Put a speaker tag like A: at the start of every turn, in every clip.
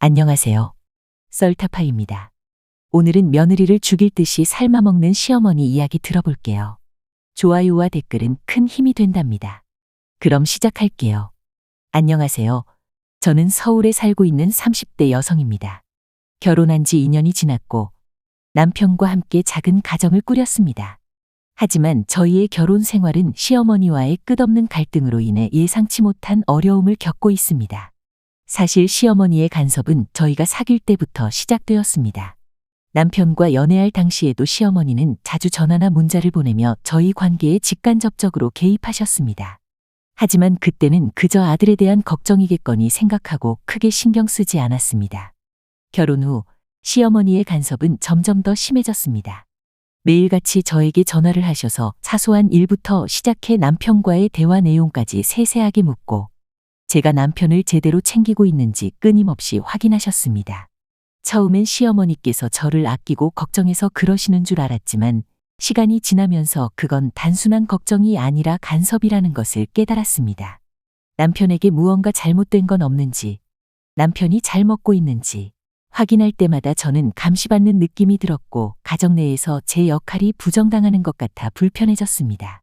A: 안녕하세요. 썰타파입니다. 오늘은 며느리를 죽일 듯이 삶아먹는 시어머니 이야기 들어볼게요. 좋아요와 댓글은 큰 힘이 된답니다. 그럼 시작할게요. 안녕하세요. 저는 서울에 살고 있는 30대 여성입니다. 결혼한 지 2년이 지났고 남편과 함께 작은 가정을 꾸렸습니다. 하지만 저희의 결혼 생활은 시어머니와의 끝없는 갈등으로 인해 예상치 못한 어려움을 겪고 있습니다. 사실 시어머니의 간섭은 저희가 사귈 때부터 시작되었습니다. 남편과 연애할 당시에도 시어머니는 자주 전화나 문자를 보내며 저희 관계에 직간접적으로 개입하셨습니다. 하지만 그때는 그저 아들에 대한 걱정이겠거니 생각하고 크게 신경 쓰지 않았습니다. 결혼 후 시어머니의 간섭은 점점 더 심해졌습니다. 매일같이 저에게 전화를 하셔서 사소한 일부터 시작해 남편과의 대화 내용까지 세세하게 묻고 제가 남편을 제대로 챙기고 있는지 끊임없이 확인하셨습니다. 처음엔 시어머니께서 저를 아끼고 걱정해서 그러시는 줄 알았지만 시간이 지나면서 그건 단순한 걱정이 아니라 간섭이라는 것을 깨달았습니다. 남편에게 무언가 잘못된 건 없는지, 남편이 잘 먹고 있는지 확인할 때마다 저는 감시받는 느낌이 들었고 가정 내에서 제 역할이 부정당하는 것 같아 불편해졌습니다.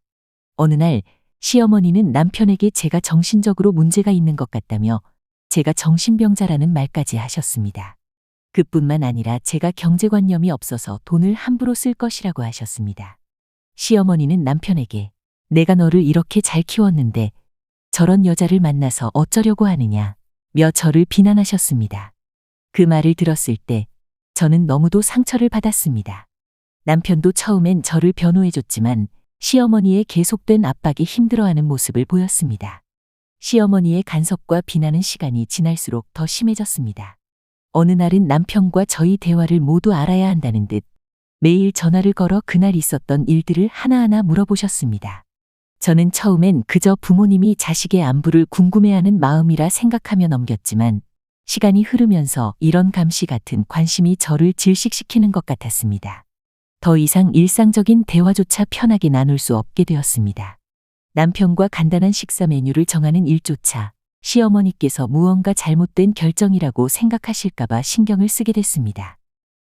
A: 어느 날 시어머니는 남편에게 제가 정신적으로 문제가 있는 것 같다며 제가 정신병자라는 말까지 하셨습니다. 그뿐만 아니라 제가 경제관념이 없어서 돈을 함부로 쓸 것이라고 하셨습니다. 시어머니는 남편에게 내가 너를 이렇게 잘 키웠는데 저런 여자를 만나서 어쩌려고 하느냐 며 저를 비난하셨습니다. 그 말을 들었을 때 저는 너무도 상처를 받았습니다. 남편도 처음엔 저를 변호해줬지만 시어머니의 계속된 압박이 힘들어하는 모습을 보였습니다. 시어머니의 간섭과 비난은 시간이 지날수록 더 심해졌습니다. 어느 날은 남편과 저희 대화를 모두 알아야 한다는 듯 매일 전화를 걸어 그날 있었던 일들을 하나하나 물어보셨습니다. 저는 처음엔 그저 부모님이 자식의 안부를 궁금해하는 마음이라 생각하며 넘겼지만 시간이 흐르면서 이런 감시 같은 관심이 저를 질식시키는 것 같았습니다. 더 이상 일상적인 대화조차 편하게 나눌 수 없게 되었습니다. 남편과 간단한 식사 메뉴를 정하는 일조차 시어머니께서 무언가 잘못된 결정이라고 생각하실까봐 신경을 쓰게 됐습니다.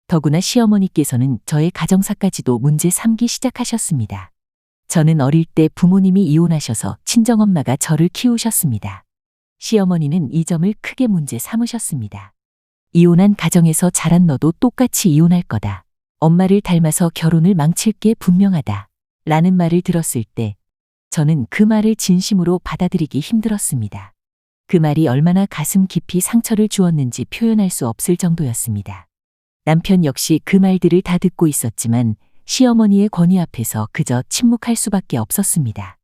A: 더구나 시어머니께서는 저의 가정사까지도 문제 삼기 시작하셨습니다. 저는 어릴 때 부모님이 이혼하셔서 친정엄마가 저를 키우셨습니다. 시어머니는 이 점을 크게 문제 삼으셨습니다. 이혼한 가정에서 자란 너도 똑같이 이혼할 거다. 엄마를 닮아서 결혼을 망칠 게 분명하다. 라는 말을 들었을 때 저는 그 말을 진심으로 받아들이기 힘들었습니다. 그 말이 얼마나 가슴 깊이 상처를 주었는지 표현할 수 없을 정도였습니다. 남편 역시 그 말들을 다 듣고 있었지만 시어머니의 권위 앞에서 그저 침묵할 수밖에 없었습니다.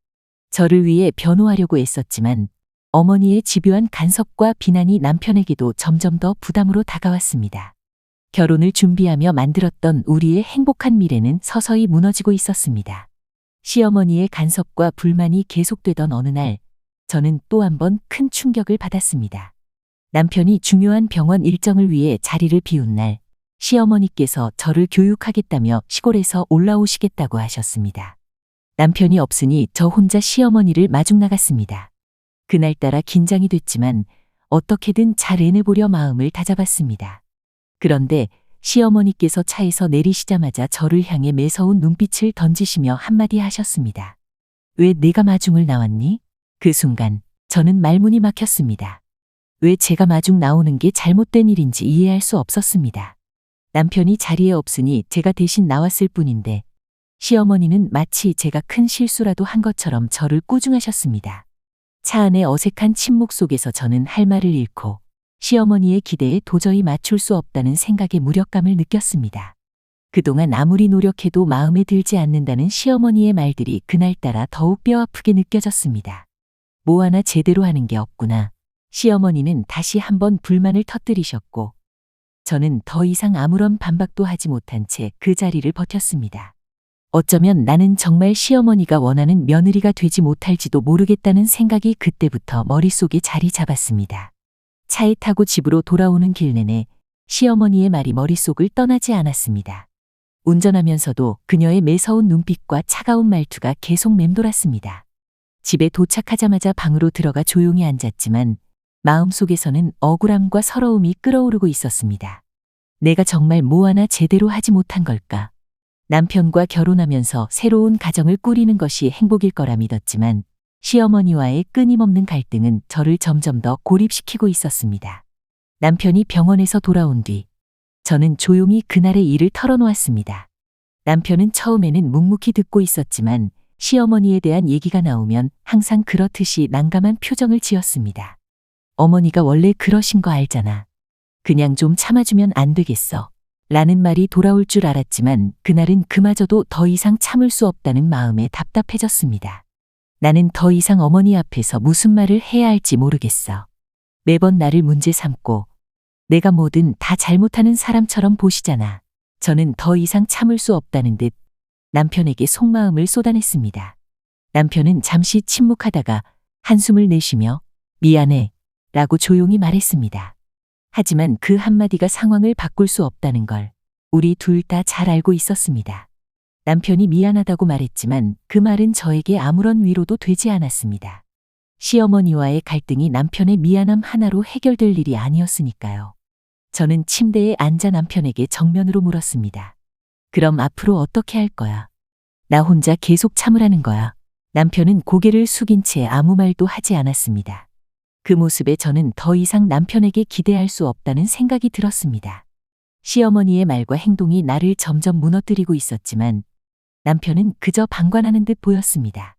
A: 저를 위해 변호하려고 애썼지만 어머니의 집요한 간섭과 비난이 남편에게도 점점 더 부담으로 다가왔습니다. 결혼을 준비하며 만들었던 우리의 행복한 미래는 서서히 무너지고 있었습니다. 시어머니의 간섭과 불만이 계속되던 어느 날 저는 또 한 번 큰 충격을 받았습니다. 남편이 중요한 병원 일정을 위해 자리를 비운 날 시어머니께서 저를 교육하겠다며 시골에서 올라오시겠다고 하셨습니다. 남편이 없으니 저 혼자 시어머니를 마중 나갔습니다. 그날따라 긴장이 됐지만 어떻게든 잘 해내보려 마음을 다잡았습니다. 그런데 시어머니께서 차에서 내리시자마자 저를 향해 매서운 눈빛을 던지시며 한마디 하셨습니다. 왜 내가 마중을 나왔니? 그 순간 저는 말문이 막혔습니다. 왜 제가 마중 나오는 게 잘못된 일인지 이해할 수 없었습니다. 남편이 자리에 없으니 제가 대신 나왔을 뿐인데 시어머니는 마치 제가 큰 실수라도 한 것처럼 저를 꾸중하셨습니다. 차 안의 어색한 침묵 속에서 저는 할 말을 잃고 시어머니의 기대에 도저히 맞출 수 없다는 생각에 무력감을 느꼈습니다. 그동안 아무리 노력해도 마음에 들지 않는다는 시어머니의 말들이 그날따라 더욱 뼈아프게 느껴졌습니다. 뭐 하나 제대로 하는 게 없구나. 시어머니는 다시 한번 불만을 터뜨리셨고 저는 더 이상 아무런 반박도 하지 못한 채 그 자리를 버텼습니다. 어쩌면 나는 정말 시어머니가 원하는 며느리가 되지 못할지도 모르겠다는 생각이 그때부터 머릿속에 자리 잡았습니다. 차에 타고 집으로 돌아오는 길 내내 시어머니의 말이 머릿속을 떠나지 않았습니다. 운전하면서도 그녀의 매서운 눈빛과 차가운 말투가 계속 맴돌았습니다. 집에 도착하자마자 방으로 들어가 조용히 앉았지만 마음속에서는 억울함과 서러움이 끓어오르고 있었습니다. 내가 정말 뭐 하나 제대로 하지 못한 걸까? 남편과 결혼하면서 새로운 가정을 꾸리는 것이 행복일 거라 믿었지만 시어머니와의 끊임없는 갈등은 저를 점점 더 고립시키고 있었습니다. 남편이 병원에서 돌아온 뒤 저는 조용히 그날의 일을 털어놓았습니다. 남편은 처음에는 묵묵히 듣고 있었지만 시어머니에 대한 얘기가 나오면 항상 그렇듯이 난감한 표정을 지었습니다. 어머니가 원래 그러신 거 알잖아. 그냥 좀 참아주면 안 되겠어. 라는 말이 돌아올 줄 알았지만 그날은 그마저도 더 이상 참을 수 없다는 마음에 답답해졌습니다. 나는 더 이상 어머니 앞에서 무슨 말을 해야 할지 모르겠어. 매번 나를 문제 삼고 내가 뭐든 다 잘못하는 사람처럼 보시잖아. 저는 더 이상 참을 수 없다는 듯 남편에게 속마음을 쏟아냈습니다. 남편은 잠시 침묵하다가 한숨을 내쉬며 미안해 라고 조용히 말했습니다. 하지만 그 한마디가 상황을 바꿀 수 없다는 걸 우리 둘 다 잘 알고 있었습니다. 남편이 미안하다고 말했지만 그 말은 저에게 아무런 위로도 되지 않았습니다. 시어머니와의 갈등이 남편의 미안함 하나로 해결될 일이 아니었으니까요. 저는 침대에 앉아 남편에게 정면으로 물었습니다. 그럼 앞으로 어떻게 할 거야? 나 혼자 계속 참으라는 거야. 남편은 고개를 숙인 채 아무 말도 하지 않았습니다. 그 모습에 저는 더 이상 남편에게 기대할 수 없다는 생각이 들었습니다. 시어머니의 말과 행동이 나를 점점 무너뜨리고 있었지만 남편은 그저 방관하는 듯 보였습니다.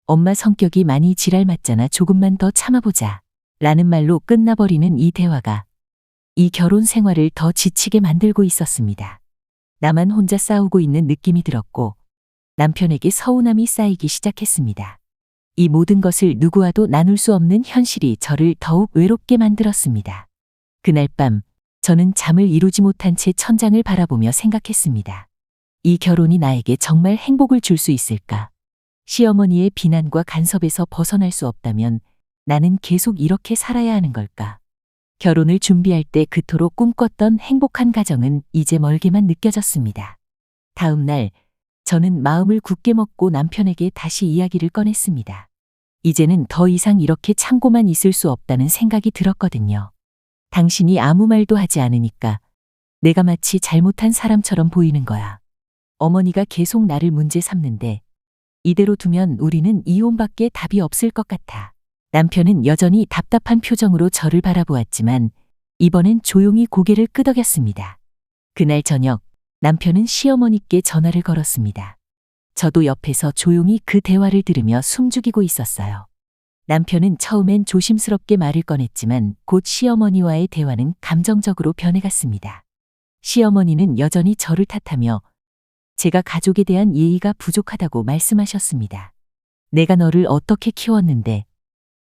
A: 엄마 성격이 많이 지랄 맞잖아. 조금만 더 참아보자. 라는 말로 끝나버리는 이 대화가 이 결혼 생활을 더 지치게 만들고 있었습니다. 나만 혼자 싸우고 있는 느낌이 들었고 남편에게 서운함이 쌓이기 시작했습니다. 이 모든 것을 누구와도 나눌 수 없는 현실이 저를 더욱 외롭게 만들었습니다. 그날 밤 저는 잠을 이루지 못한 채 천장을 바라보며 생각했습니다. 이 결혼이 나에게 정말 행복을 줄 수 있을까? 시어머니의 비난과 간섭에서 벗어날 수 없다면 나는 계속 이렇게 살아야 하는 걸까? 결혼을 준비할 때 그토록 꿈꿨던 행복한 가정은 이제 멀게만 느껴졌습니다. 다음 날 저는 마음을 굳게 먹고 남편에게 다시 이야기를 꺼냈습니다. 이제는 더 이상 이렇게 참고만 있을 수 없다는 생각이 들었거든요. 당신이 아무 말도 하지 않으니까 내가 마치 잘못한 사람처럼 보이는 거야. 어머니가 계속 나를 문제 삼는데 이대로 두면 우리는 이혼밖에 답이 없을 것 같아. 남편은 여전히 답답한 표정으로 저를 바라보았지만 이번엔 조용히 고개를 끄덕였습니다. 그날 저녁 남편은 시어머니께 전화를 걸었습니다. 저도 옆에서 조용히 그 대화를 들으며 숨죽이고 있었어요. 남편은 처음엔 조심스럽게 말을 꺼냈지만 곧 시어머니와의 대화는 감정적으로 변해갔습니다. 시어머니는 여전히 저를 탓하며 제가 가족에 대한 예의가 부족하다고 말씀하셨습니다. 내가 너를 어떻게 키웠는데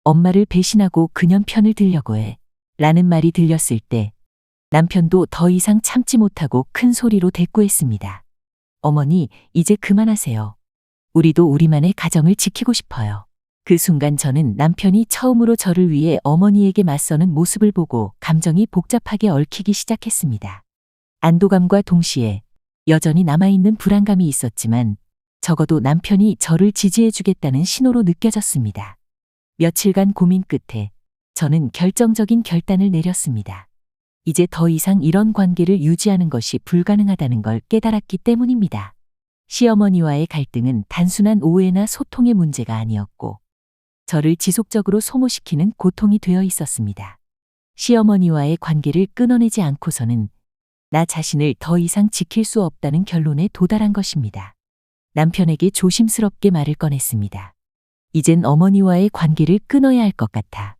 A: 엄마를 배신하고 그년 편을 들려고 해. 라는 말이 들렸을 때 남편도 더 이상 참지 못하고 큰 소리로 대꾸했습니다. 어머니, 이제 그만하세요. 우리도 우리만의 가정을 지키고 싶어요. 그 순간 저는 남편이 처음으로 저를 위해 어머니에게 맞서는 모습을 보고 감정이 복잡하게 얽히기 시작했습니다. 안도감과 동시에 여전히 남아있는 불안감이 있었지만 적어도 남편이 저를 지지해주겠다는 신호로 느껴졌습니다. 며칠간 고민 끝에 저는 결정적인 결단을 내렸습니다. 이제 더 이상 이런 관계를 유지하는 것이 불가능하다는 걸 깨달았기 때문입니다. 시어머니와의 갈등은 단순한 오해나 소통의 문제가 아니었고 저를 지속적으로 소모시키는 고통이 되어 있었습니다. 시어머니와의 관계를 끊어내지 않고서는 나 자신을 더 이상 지킬 수 없다는 결론에 도달한 것입니다. 남편에게 조심스럽게 말을 꺼냈습니다. 이젠 어머니와의 관계를 끊어야 할 것 같아.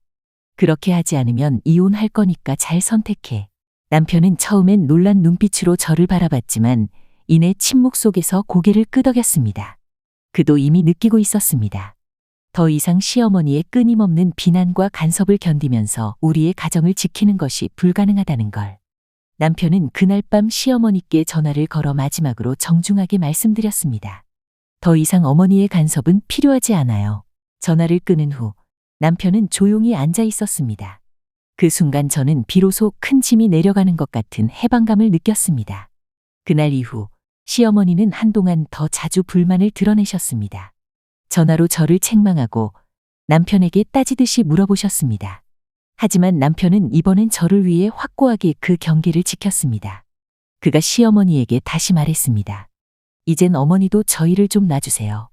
A: 그렇게 하지 않으면 이혼할 거니까 잘 선택해. 남편은 처음엔 놀란 눈빛으로 저를 바라봤지만 이내 침묵 속에서 고개를 끄덕였습니다. 그도 이미 느끼고 있었습니다. 더 이상 시어머니의 끊임없는 비난과 간섭을 견디면서 우리의 가정을 지키는 것이 불가능하다는 걸. 남편은 그날 밤 시어머니께 전화를 걸어 마지막으로 정중하게 말씀드렸습니다. 더 이상 어머니의 간섭은 필요하지 않아요. 전화를 끊은 후 남편은 조용히 앉아 있었습니다. 그 순간 저는 비로소 큰 짐이 내려가는 것 같은 해방감을 느꼈습니다. 그날 이후 시어머니는 한동안 더 자주 불만을 드러내셨습니다. 전화로 저를 책망하고 남편에게 따지듯이 물어보셨습니다. 하지만 남편은 이번엔 저를 위해 확고하게 그 경계를 지켰습니다. 그가 시어머니에게 다시 말했습니다. 이젠 어머니도 저희를 좀 놔주세요.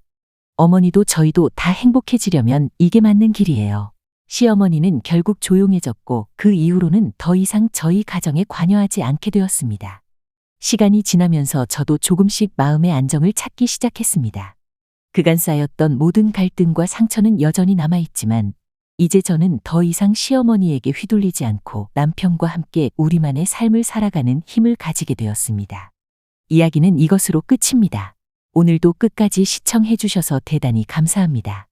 A: 어머니도 저희도 다 행복해지려면 이게 맞는 길이에요. 시어머니는 결국 조용해졌고 그 이후로는 더 이상 저희 가정에 관여하지 않게 되었습니다. 시간이 지나면서 저도 조금씩 마음의 안정을 찾기 시작했습니다. 그간 쌓였던 모든 갈등과 상처는 여전히 남아있지만 이제 저는 더 이상 시어머니에게 휘둘리지 않고 남편과 함께 우리만의 삶을 살아가는 힘을 가지게 되었습니다. 이야기는 이것으로 끝입니다. 오늘도 끝까지 시청해 주셔서 대단히 감사합니다.